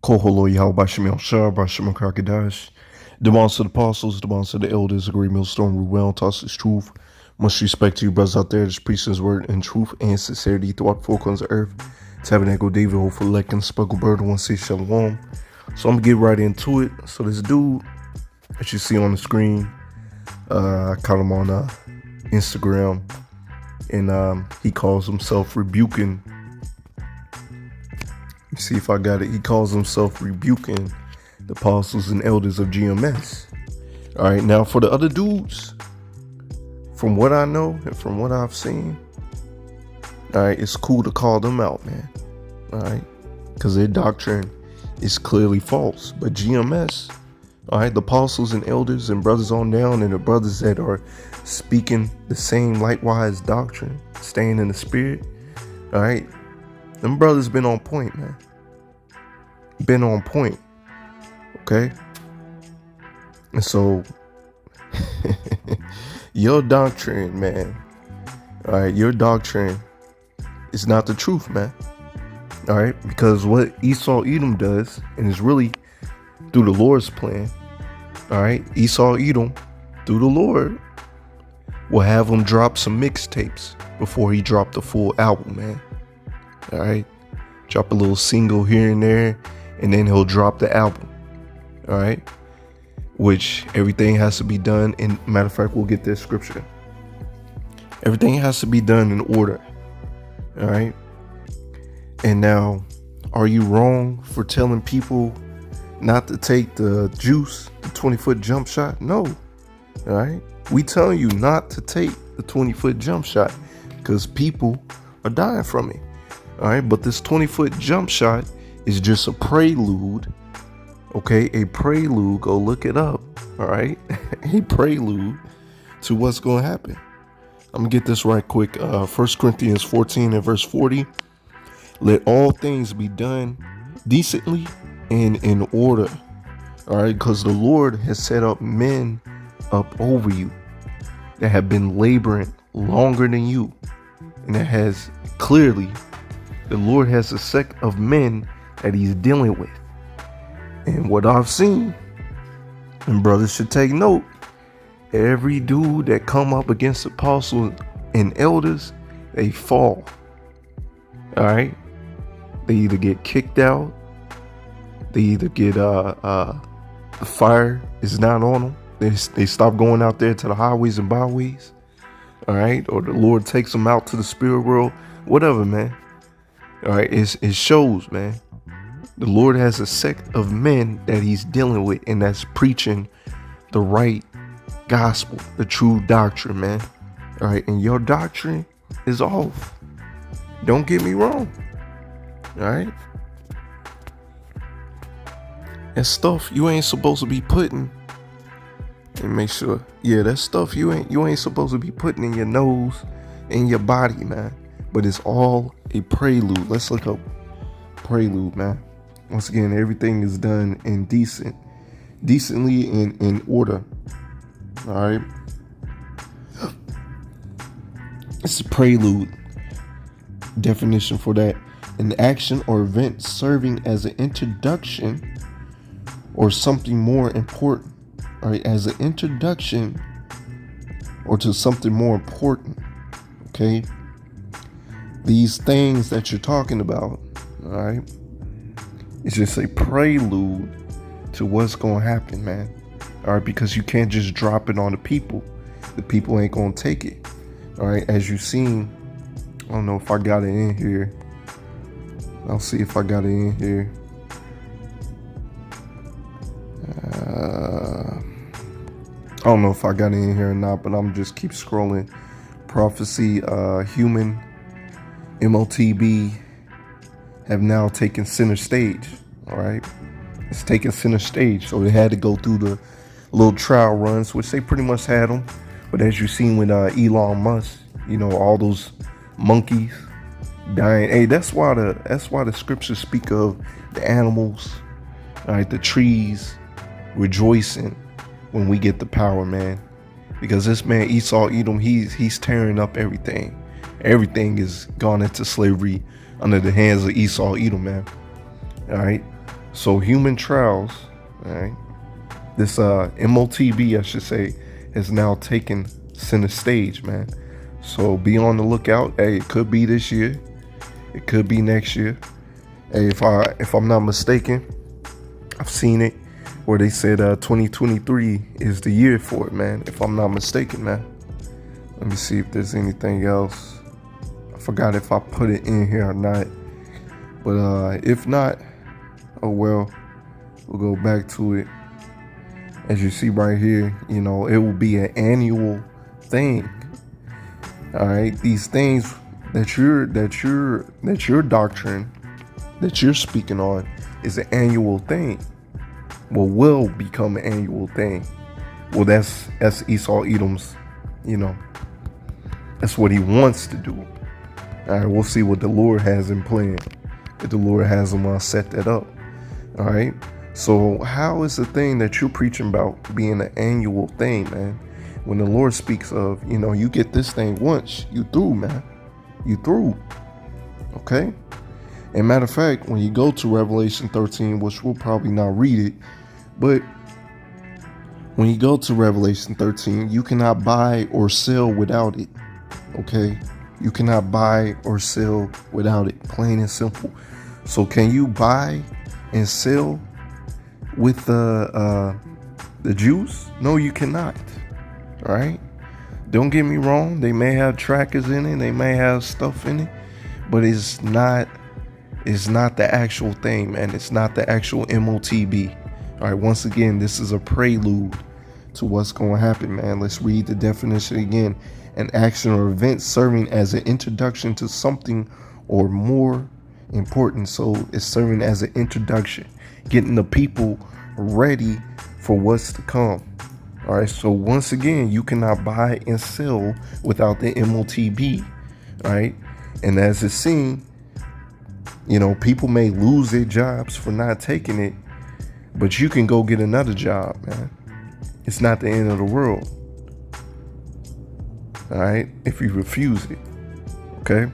Koholo Yahweh Shah, Bashim Krakadash, the monster of the apostles, the monster of the elders, a great millstone, rule well, toss his truth. Much respect to you brothers out there, just preaching his word in truth and sincerity throughout the four corners of earth. Tabernacle David, hopefully Lekin, Spuggle Bird, one say Shalom. So I'm gonna get right into it. So this dude that you see on the screen, I caught him on Instagram, and he calls himself rebuking. See if I got it. He calls himself rebuking the apostles and elders of GMS. All right, now for the other dudes, from what I know and from what I've seen, all right, it's cool to call them out, man. All right, because their doctrine is clearly false. But GMS, all right, the apostles and elders and brothers on down, and the brothers that are speaking the same likewise doctrine, staying in the spirit, all right, them brothers been on point, man. Been on point. Okay? And so, your doctrine, man. Alright, your doctrine is not the truth, man. Alright? Because what Esau Edom does, and it's really through the Lord's plan, alright? Esau Edom, through the Lord, will have him drop some mixtapes before he dropped the full album, man. Alright? Drop a little single here and there, and then he'll drop the album. Alright? Which everything has to be done in, matter of fact, we'll get this scripture. Everything has to be done in order. Alright? And now, are you wrong for telling people not to take the juice, the 20-foot jump shot? No. Alright? We telling you not to take the 20-foot jump shot because people are dying from it. All right, but this 20-foot jump shot is just a prelude. Okay, a prelude. Go look it up. All right, a prelude to what's going to happen. I'm gonna get this right quick. 1 Corinthians 14 and verse 40. Let all things be done decently and in order. All right, because the Lord has set up men up over you that have been laboring longer than you, and that has clearly. The Lord has a sect of men that he's dealing with. And what I've seen, and brothers should take note, every dude that come up against apostles and elders, they fall. All right? They either get kicked out, they either get, the fire is not on them. They stop going out there to the highways and byways. All right? Or the Lord takes them out to the spirit world, whatever, man. All right, it shows, man. The Lord has a sect of men that he's dealing with, and that's preaching the right gospel, the true doctrine, man. All right, and your doctrine is off. Don't get me wrong. All right, that stuff you ain't supposed to be putting. And make sure, yeah, that stuff you ain't supposed to be putting in your nose, in your body, man. But it's all a prelude. Let's look up prelude, man. Once again, everything is done in decently and in order. All right. It's a prelude. Definition for that: an action or event serving as an introduction or something more important. All right, as an introduction or to something more important. Okay. These things that you're talking about, all right, it's just a prelude to what's going to happen, man. All right, because you can't just drop it on the people. The people ain't going to take it. All right, as you've seen, I don't know if I got it in here. I'll see if I got it in here. I don't know if I got it in here or not, but I'm just keep scrolling. Prophecy, human MOTB have now taken center stage. All right, it's taken center stage, so they had to go through the little trial runs, which they pretty much had them. But as you've seen with Elon Musk, you know, all those monkeys dying. Hey, that's why the scriptures speak of the animals, all right, the trees rejoicing when we get the power, man. Because this man Esau Edom, he's tearing up everything. Everything is gone into slavery under the hands of Esau Edom, man. All right. So human trials, all right, this MOTB, I should say, has now taken center stage, man. So be on the lookout. Hey, it could be this year, it could be next year. Hey, if I'm not mistaken, I've seen it where they said 2023 is the year for it, man. If I'm not mistaken, man. Let me see if there's anything else. I forgot if I put it in here or not. But if not, oh well, we'll go back to it. As you see right here, you know, it will be an annual thing. All right, these things that your doctrine that you're speaking on is an annual thing. Well, will become an annual thing. Well, that's Esau Edom's, you know, that's what he wants to do. All right, we'll see what the Lord has in plan. If the Lord has him set that up. All right. So how is the thing that you're preaching about being an annual thing, man? When the Lord speaks of, you know, you get this thing once, you through, man. You through. Okay? And matter of fact, when you go to Revelation 13, which we'll probably not read it, but when you go to Revelation 13, you cannot buy or sell without it. Okay? You cannot buy or sell without it. Plain and simple. So can you buy and sell with the juice? No, you cannot. All right. Don't get me wrong. They may have trackers in it. They may have stuff in it, but it's not the actual thing, man. It's not the actual MOTB. All right. Once again, this is a prelude to what's going to happen, man. Let's read the definition again. An action or event serving as an introduction to something or more important. So it's serving as an introduction, getting the people ready for what's to come. All right. So once again, you cannot buy and sell without the MOTB. All right. And as it's seen, you know, people may lose their jobs for not taking it, but you can go get another job, man. It's not the end of the world. All right. If you refuse it. Okay.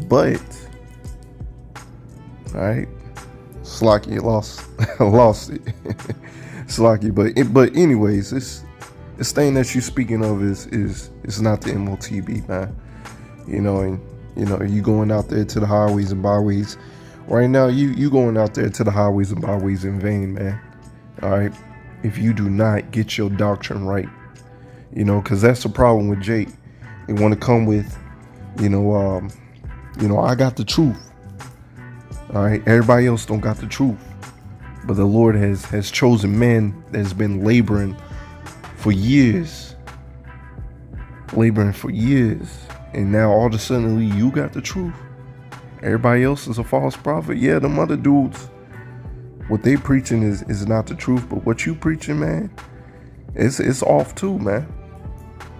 But, all right. Slocky lost it. Slocky, but anyways, this thing that you're speaking of is not the MOTB, man. You know, and you know, you going out there to the highways and byways. Right now, you going out there to the highways and byways in vain, man. All right. If you do not get your doctrine right, you know, because that's the problem with Jake. They want to come with, you know, I got the truth. All right, everybody else don't got the truth, but the Lord has chosen men that's been laboring for years, and now all of a sudden you got the truth. Everybody else is a false prophet. Yeah, them other dudes, what they preaching is not the truth, but what you preaching, man, it's off too, man.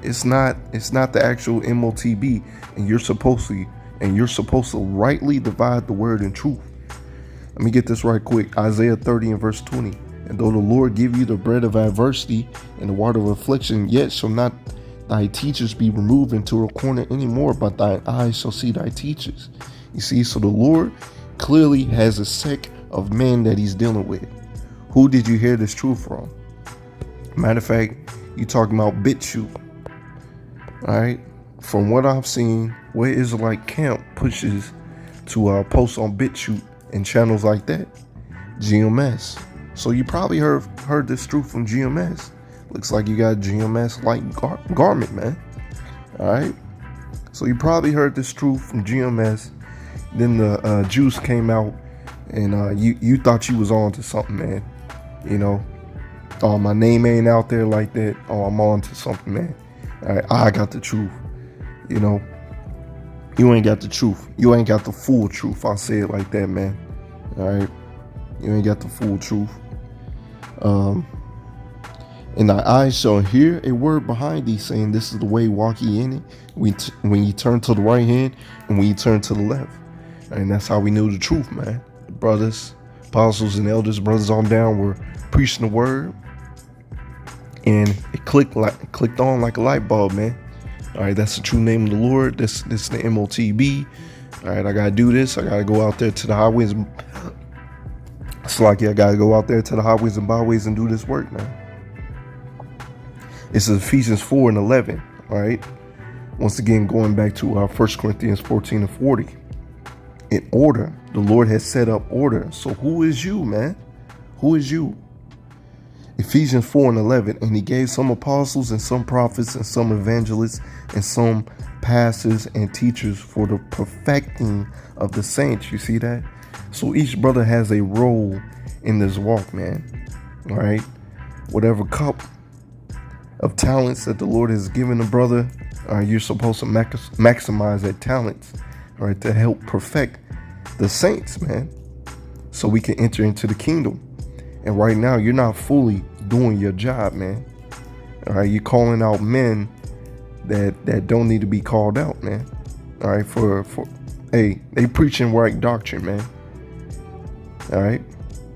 It's not the actual MOTB, and you're supposed to rightly divide the word in truth. Let me get this right quick. Isaiah 30 and verse 20. And though the Lord give you the bread of adversity and the water of affliction, yet shall not thy teachers be removed into a corner anymore, but thine eyes shall see thy teachers. You see, so the Lord clearly has a sect of men that he's dealing with. Who did you hear this truth from? Matter of fact, you talking about BitChute. All right. From what I've seen, where Israelite Camp pushes to post on BitChute and channels like that, GMS. So you probably heard this truth from GMS. Looks like you got GMS like garment, man. All right. So you probably heard this truth from GMS. Then the juice came out, and you thought you was on to something, man. You know, oh, my name ain't out there like that. Oh, I'm on to something, man. All right, I got the truth. You know, you ain't got the truth. You ain't got the full truth. I'll say it like that, man. All right, you ain't got the full truth. And thy eyes shall hear a word behind thee, saying, this is the way, walk ye in it. When you turn to the right hand, and when you turn to the left. And that's how we knew the truth, man. The brothers, apostles, and elders, brothers on down, were preaching the word, and it clicked on like a light bulb, man. All right, that's the true name of the Lord. This is the MOTB. All right, I gotta do this. I gotta go out there to the highways It's like, I gotta go out there to the highways and byways and do this work, man. It's Ephesians 4 and 11, all right? Once again, going back to 1 Corinthians 14 and 40. In order, the Lord has set up order. So who is you, man? Who is you? Ephesians 4 and 11. And he gave some apostles and some prophets and some evangelists and some pastors and teachers for the perfecting of the saints. You see that? So each brother has a role in this walk, man. All right? Whatever cup of talents that the Lord has given a brother, you're supposed to maximize that talents, all right, to help perfect the saints, man, so we can enter into the kingdom. And right now, you're not fully doing your job, man. All right, you're calling out men that don't need to be called out, man. All right, hey, they preaching right doctrine, man. All right,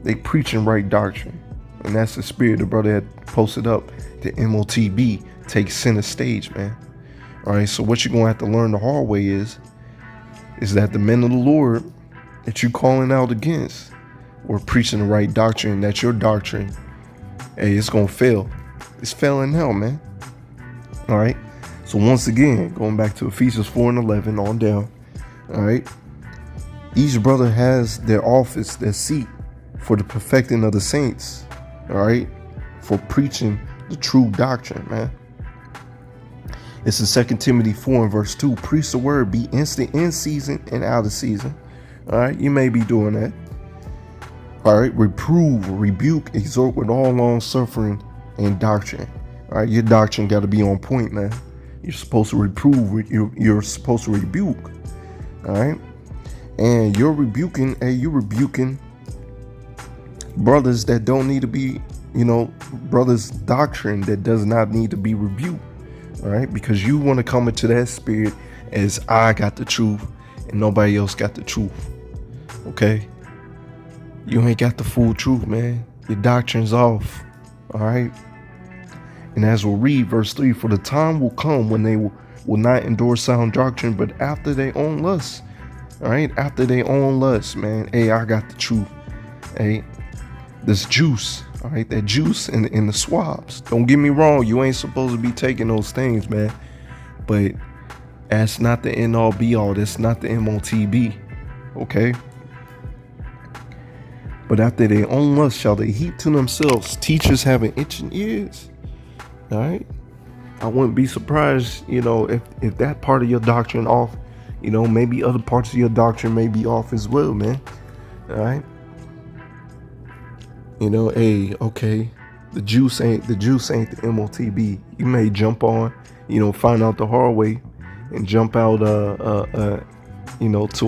they preaching right doctrine, and that's the spirit the brother had posted up. The MOTB takes center stage, man. All right, so what you're gonna have to learn the hard way is that the men of the Lord that you calling out against were preaching the right doctrine. That's your doctrine. Hey, it's gonna fail. It's failing now, man. All right. So once again, going back to Ephesians 4 and 11 on down. All right. Each brother has their office, their seat for the perfecting of the saints. All right. For preaching the true doctrine, man. It's in 2 Timothy 4 and verse 2. Preach the word, be instant in season and out of season. All right, you may be doing that. All right, reprove, rebuke, exhort with all long suffering and doctrine. All right, your doctrine got to be on point, man. You're supposed to reprove, you're supposed to rebuke. All right, and you're rebuking brothers that don't need to be, brothers' doctrine that does not need to be rebuked. All right, because you want to come into that spirit as I got the truth and nobody else got the truth. Okay, you ain't got the full truth, man. Your doctrine's off. All right, and as we'll read verse 3, for the time will come when they will not endure sound doctrine, but after their own lusts. All right, after their own lusts, man. Hey, I got the truth. Hey, this juice. All right, that juice in the swabs. Don't get me wrong, you ain't supposed to be taking those things, man. But that's not the end all be all. That's not the MOTB. Okay? But after their own lust shall they heap to themselves teachers having itching ears. All right? I wouldn't be surprised, if that part of your doctrine off, maybe other parts of your doctrine may be off as well, man. All right? Hey, okay, the juice ain't the MOTB. You may jump on, find out the hard way and jump out, to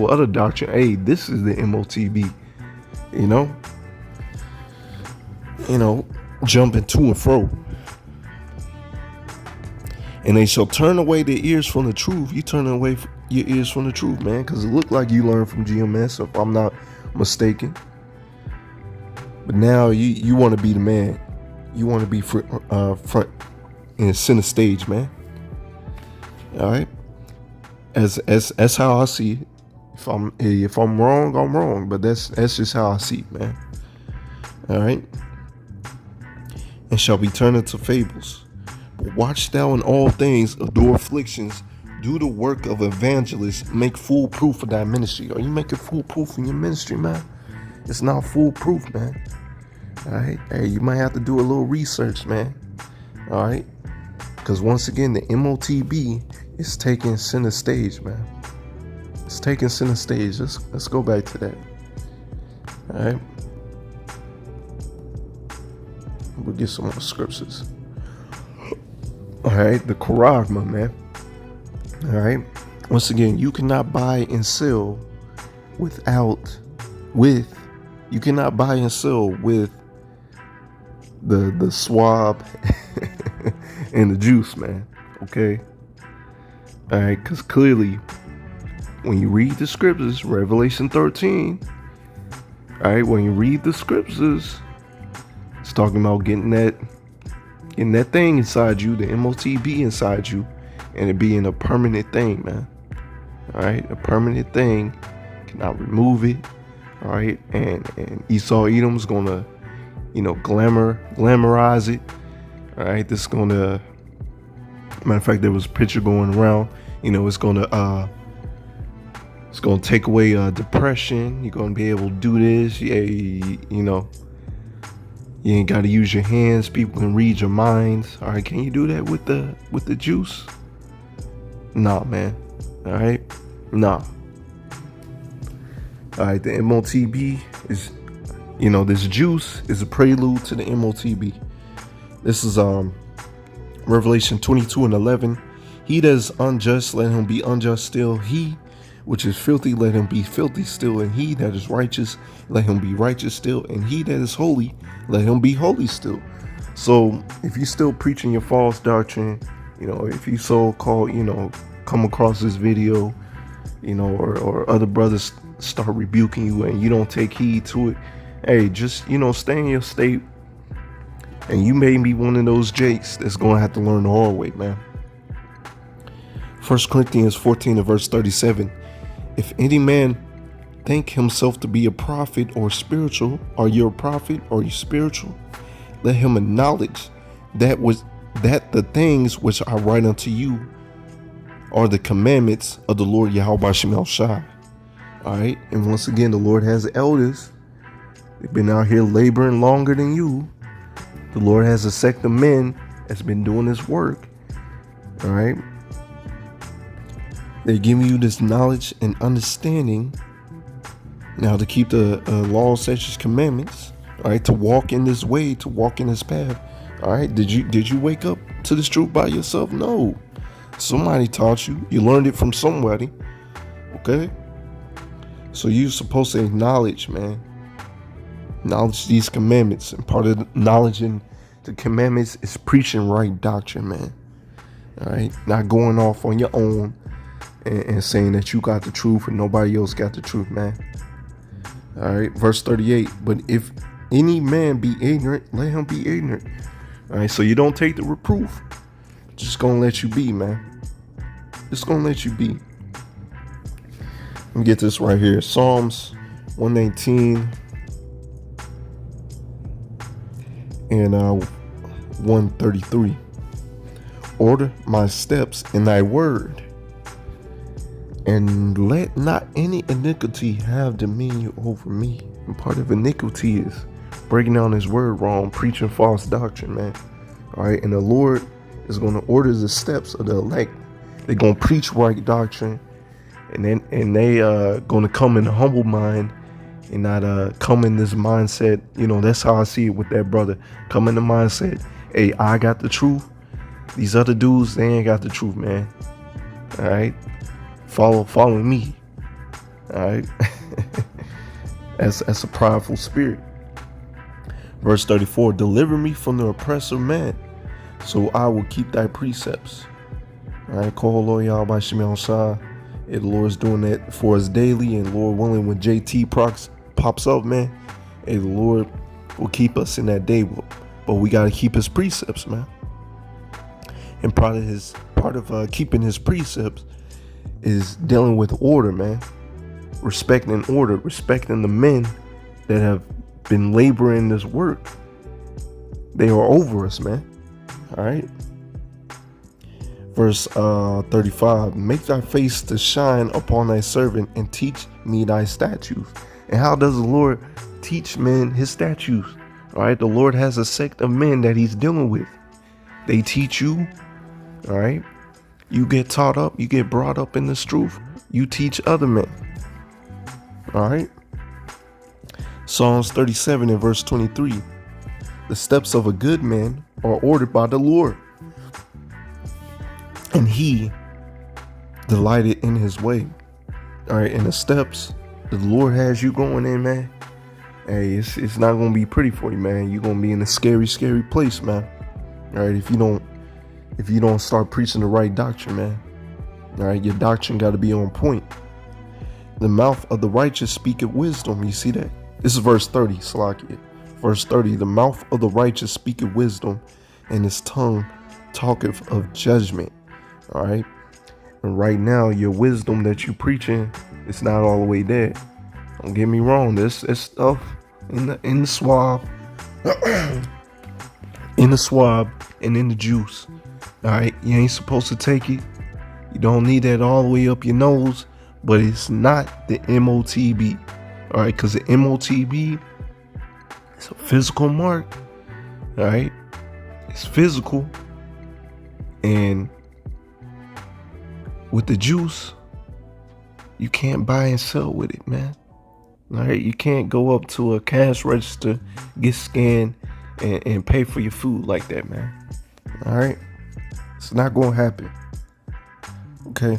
other doctrine. Hey, this is the MOTB, jumping to and fro. And they shall turn away their ears from the truth. You turning away your ears from the truth, man, because it looked like you learned from GMS, if I'm not mistaken. But now you want to be the man. You want to be front and center stage, man. All right. As how I see it. If I'm wrong, I'm wrong. But that's just how I see it, man. All right. And shall be turned into fables. But watch thou in all things, endure afflictions, do the work of evangelists, make full proof of thy ministry. Are you making full proof in your ministry, man? It's not foolproof, man. All right. Hey, you might have to do a little research, man. All right. Because once again, the MOTB is taking center stage, man. It's taking center stage. Let's go back to that. All right. We'll get some more scriptures. All right. The Charagma, man. All right. Once again, you cannot buy and sell you cannot buy and sell with the swab and the juice, man. Okay. All right. Because clearly, when you read the scriptures, Revelation 13, all right, when you read the scriptures, it's talking about getting that thing inside you, the MOTB inside you, and it being a permanent thing, man. All right. A permanent thing. Cannot remove it. All right, and Esau Edom's gonna, glamorize it. All right, this is gonna. Matter of fact, there was a picture going around. It's gonna take away depression. You're gonna be able to do this. Yeah, you ain't got to use your hands. People can read your minds. All right, can you do that with the juice? Nah, man. All right, nah. All right, the MOTB is, this juice is a prelude to the MOTB. This is Revelation 22:11. He that is unjust, let him be unjust still. He which is filthy, let him be filthy still. And he that is righteous, let him be righteous still. And he that is holy, let him be holy still. So if you still preaching your false doctrine, if you so-called, come across this video, or other brothers start rebuking you and you don't take heed to it, hey, just, stay in your state. And you may be one of those jakes that's going to have to learn the hard way, man. 1 Corinthians 14 and verse 37. If any man think himself to be a prophet or spiritual, are you a prophet or you spiritual? Let him acknowledge that the things which I write unto you are the commandments of the Lord Yahweh Shem Shai. All right. And once again, the Lord has elders. They've been out here laboring longer than you. The Lord has a sect of men that's been doing this work. All right. They're giving you this knowledge and understanding now to keep the law, statutes, commandments. All right. To walk in this way, to walk in this path. All right. Did you wake up to this truth by yourself? No. Somebody taught you. You learned it from somebody. Okay. So you're supposed to acknowledge, man. Acknowledge these commandments. And part of acknowledging the commandments is preaching right doctrine, man. All right. Not going off on your own and saying that you got the truth and nobody else got the truth, man. All right. Verse 38. But if any man be ignorant, let him be ignorant. All right. So you don't take the reproof. Just gonna let you be, man. Just gonna let you be. Let me get this right here. Psalms 119 and 133. Order my steps in thy word, and let not any iniquity have dominion over me. And part of iniquity is breaking down his word wrong, preaching false doctrine, man. All right. And the Lord is going to order the steps of the elect. They're going to preach right doctrine, and they going to come in a humble mind and not come in this mindset. That's how I see it with that brother. Come in the mindset, hey, I got the truth. These other dudes, they ain't got the truth, man. All right, follow me. All right, that's a prideful spirit. Verse 34: Deliver me from the oppressor man, so I will keep thy precepts. All right, call Lord Yahweh Shem Shai. The Lord's doing that for us daily, and Lord willing, when JT pops up, man, hey, the Lord will keep us in that day. But we got to keep his precepts, man. And part of keeping his precepts is dealing with order, man. Respecting order, respecting the men that have been laboring this work. They are over us, man. All right. Verse 35, make thy face to shine upon thy servant and teach me thy statutes. And how does the Lord teach men his statutes? All right, the Lord has a sect of men that he's dealing with. They teach you. All right, you get taught up, you get brought up in this truth. You teach other men. All right. Psalms 37 and verse 23, the steps of a good man are ordered by the Lord, and he delighted in his way. All right, and the steps the Lord has you going in, man, hey, it's not gonna be pretty for you, man. You're gonna be in a scary place, man. All right, if you don't start preaching the right doctrine, man. All right, your doctrine got to be on point. The mouth of the righteous speaketh wisdom. You see that? This is verse 30, Salakia. Verse 30, the mouth of the righteous speaketh wisdom, and his tongue talketh of judgment. All right. And right now, your wisdom that you preaching, it's not all the way there. Don't get me wrong. There's stuff in the swab, in the swab, and in the juice. All right, you ain't supposed to take it. You don't need that all the way up your nose, but it's not the MOTB. All right, because the MOTB is a physical mark. All right, it's physical, and with the juice, you can't buy and sell with it, man. All right, you can't go up to a cash register, get scanned, and pay for your food like that, man. All right, it's not gonna happen. Okay,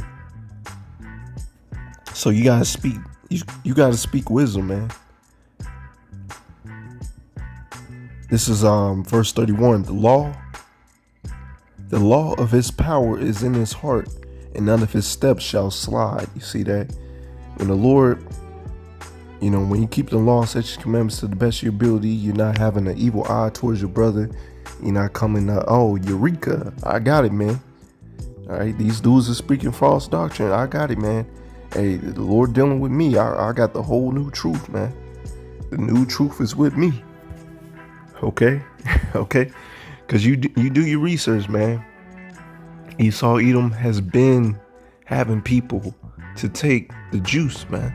so you gotta speak. You gotta speak wisdom, man. This is verse 31. The law of his power is in his heart, and none of his steps shall slide. You see that? When the Lord, when you keep the law and statutes, commandments to the best of your ability, you're not having an evil eye towards your brother. You're not coming up, oh, Eureka, I got it, man. All right, these dudes are speaking false doctrine. I got it, man. Hey, the Lord dealing with me. I got the whole new truth, man. The new truth is with me. Okay? Okay? Because you do your research, man. Esau Edom has been having people to take the juice, man.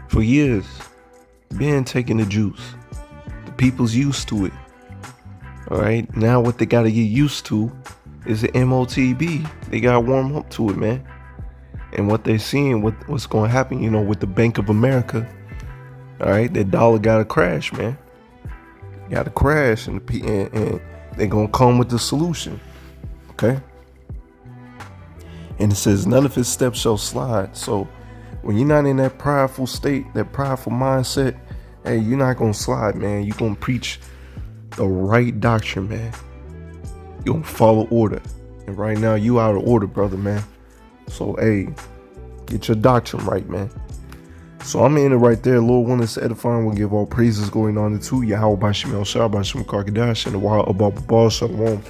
For years. Been taking the juice. The people's used to it. All right? Now what they got to get used to is the MOTB. They got to warm up to it, man. And what they're seeing, what's going to happen, with the Bank of America. All right? That dollar got to crash, man. Got to crash, and they're going to come with the solution. Okay? And it says, none of his steps shall slide. So when you're not in that prideful state, that prideful mindset, hey, you're not going to slide, man. You're going to preach the right doctrine, man. You're going to follow order. And right now, you out of order, brother, man. So, hey, get your doctrine right, man. So I'm in it right there. Lord, one is edifying. We'll give all praises going on to Yahweh Bashim El Shah Bashim Karkadash and the Wild Abba Shalom.